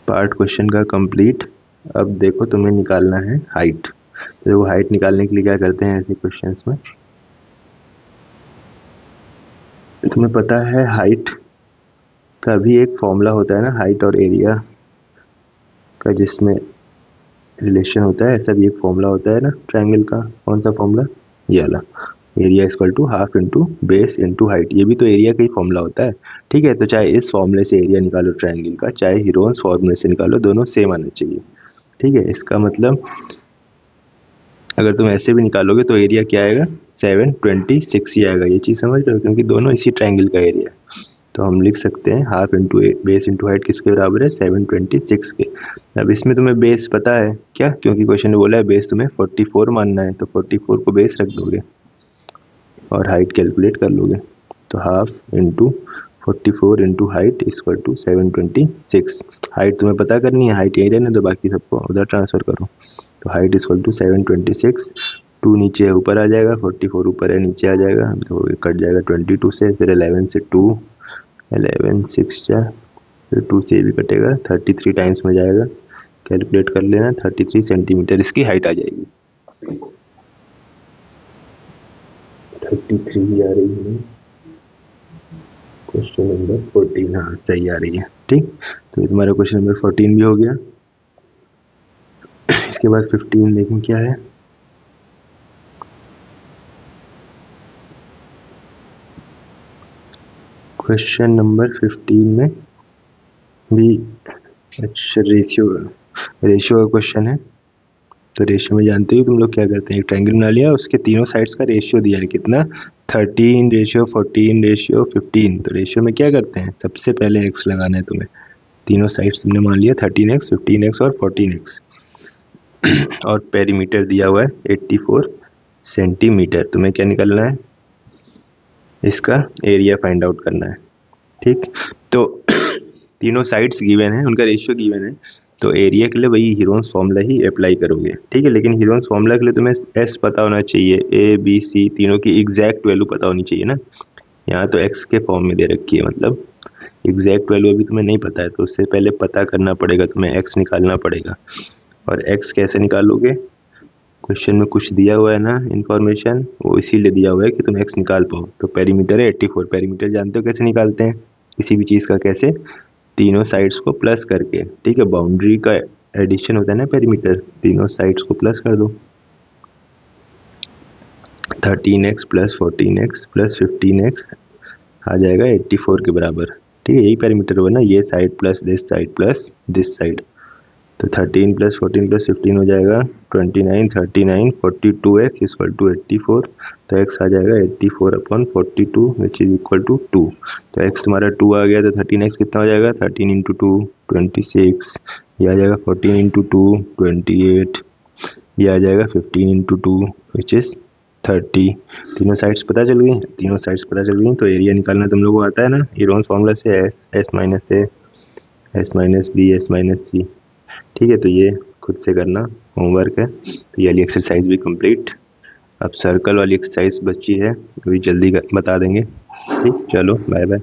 पार्ट क्वेश्चन का कंप्लीट। अब देखो तुम्हें निकालना है हाइट। तो वो हाइट निकालने के लिए क्या करते हैं ऐसे क्वेश्चंस में, तुम्हें पता है हाइट का भी एक फॉर्मूला होता है ना, हाइट और एरिया का जिसमें रिलेशन होता है, ऐसा भी एक फॉर्मूला होता है ना ट्रायंगल का। कौन सा फॉर्मूला, ये वाला, area equal to half into base into height. ये भी तो एरिया का ही फॉर्मूला होता है। ठीक है, तो चाहे इस फॉर्मूले से एरिया निकालो ट्रायंगल का, चाहे हीरोन्स फॉर्मूले से निकालो, दोनों सेम आना चाहिए। ठीक है, इसका मतलब अगर तुम ऐसे भी निकालोगे तो एरिया क्या आएगा, 726 ही आएगा। ये चीज़ समझ रहे हो, क्योंकि दोनों इसी ट्रायंगल का एरिया है। तो हम लिख सकते हैं half into base into height किसके बराबर है, 726 के। अब इसमें तुम्हें बेस पता है क्या, क्योंकि क्वेश्चन ने बोला है बेस तुम्हें 44 मानना है, तो 44 को बेस रख दोगे और हाइट कैलकुलेट कर लोगे। तो half into 44 into height equal to 726। Height तुम्हें पता करनी है, हाइट यही रहने दो, बाकी सबको उधर ट्रांसफर करो। तो हाइट इक्वल टू 726, 2 नीचे है ऊपर आ जाएगा, 44 ऊपर है नीचे आ जाएगा, तो कट जाएगा 22 से, फिर 11 से 2, 11 6 जा, फिर 2 से भी कटेगा, 33 टाइम्स में जाएगा। कैलकुलेट कर लेना, 33 सेंटीमीटर इसकी हाइट आ जाएगी। 33 आ रही है क्वेश्चन नंबर 14। हाँ सही आ रही है। ठीक, तो ये तुम्हारा क्वेश्चन नंबर 14 भी हो गया। इसके बाद 15 देखें क्या है। क्वेश्चन नंबर 15 में भी अच्छा रेशियो का क्वेश्चन है। तो रेशियो में जानते हो तुम लोग क्या करते हैं, एक ट्रायंगल बना लिया, उसके तीनों साइड्स का रेशियो दिया है कितना, 13 रेशियो 14 रेशियो 15। तो रेशियो में क्या करते हैं, सबसे पहले एक्स लगाना है तुम्हें। तीनों साइड्स तुमने मान लिया 13x 15x और 14x, और पेरीमीटर दिया हुआ है 84 सेंटीमीटर। तुम्हें क्या निकालना है, इसका एरिया फाइंड आउट करना है। ठीक, तो तीनों साइड्स गिवन है, उनका रेशियो गिवन है, तो एरिया के लिए वही हीरोन्स फॉर्मूला ही अप्लाई करोगे। ठीक है, लेकिन हीरोन्स फॉर्मूला के लिए तुम्हें एस पता होना चाहिए, ए बी सी तीनों की एग्जैक्ट वैल्यू पता होनी चाहिए ना। यहाँ तो एक्स के फॉर्म में दे रखी है, मतलब एग्जैक्ट वैल्यू अभी तुम्हें नहीं पता है, तो उससे पहले पता करना पड़ेगा, तुम्हें एक्स निकालना पड़ेगा। और एक्स कैसे निकालोगे, क्वेश्चन में कुछ दिया हुआ है ना इन्फॉर्मेशन, वो इसीलिए दिया हुआ है कि तुम एक्स निकाल पाओ। तो पेरीमीटर है 84, पेरीमीटर जानते हो कैसे निकालते हैं किसी भी चीज़ का, कैसे, तीनों साइड्स को प्लस करके। ठीक है, बाउंड्री का एडिशन होता है ना पेरीमीटर, तीनों साइड्स को प्लस कर दो। 13x plus 14x plus 15x आ जाएगा 84 के बराबर। ठीक है, यही पेरीमीटर हुआ ना, ये साइड प्लस दिस साइड। तो 13 प्लस 14 प्लस 15 हो जाएगा 29, 39, 42x इक्वल टू 84। तो x आ जाएगा 84 upon 42 which is equal to 2। तो x तुम्हारा 2 आ गया, तो 13x कितना हो जाएगा, 13 इंटू 2 26, ये आ जाएगा 14 इंटू 2 28, ये आ जाएगा 15 इंटू 2 विच इज 30। तीनों साइड्स पता चल गई, तीनों साइड्स पता चल गई। तो एरिया निकालना तुम लोगों को आता है ना, इरोन फॉर्मूला से, S minus A, S minus B, S minus C. ठीक है, तो ये खुद से करना, होमवर्क है। तो ये वाली एक्सरसाइज भी कंप्लीट। अब सर्कल वाली एक्सरसाइज बची है, अभी जल्दी बता देंगे। ठीक, चलो बाय बाय।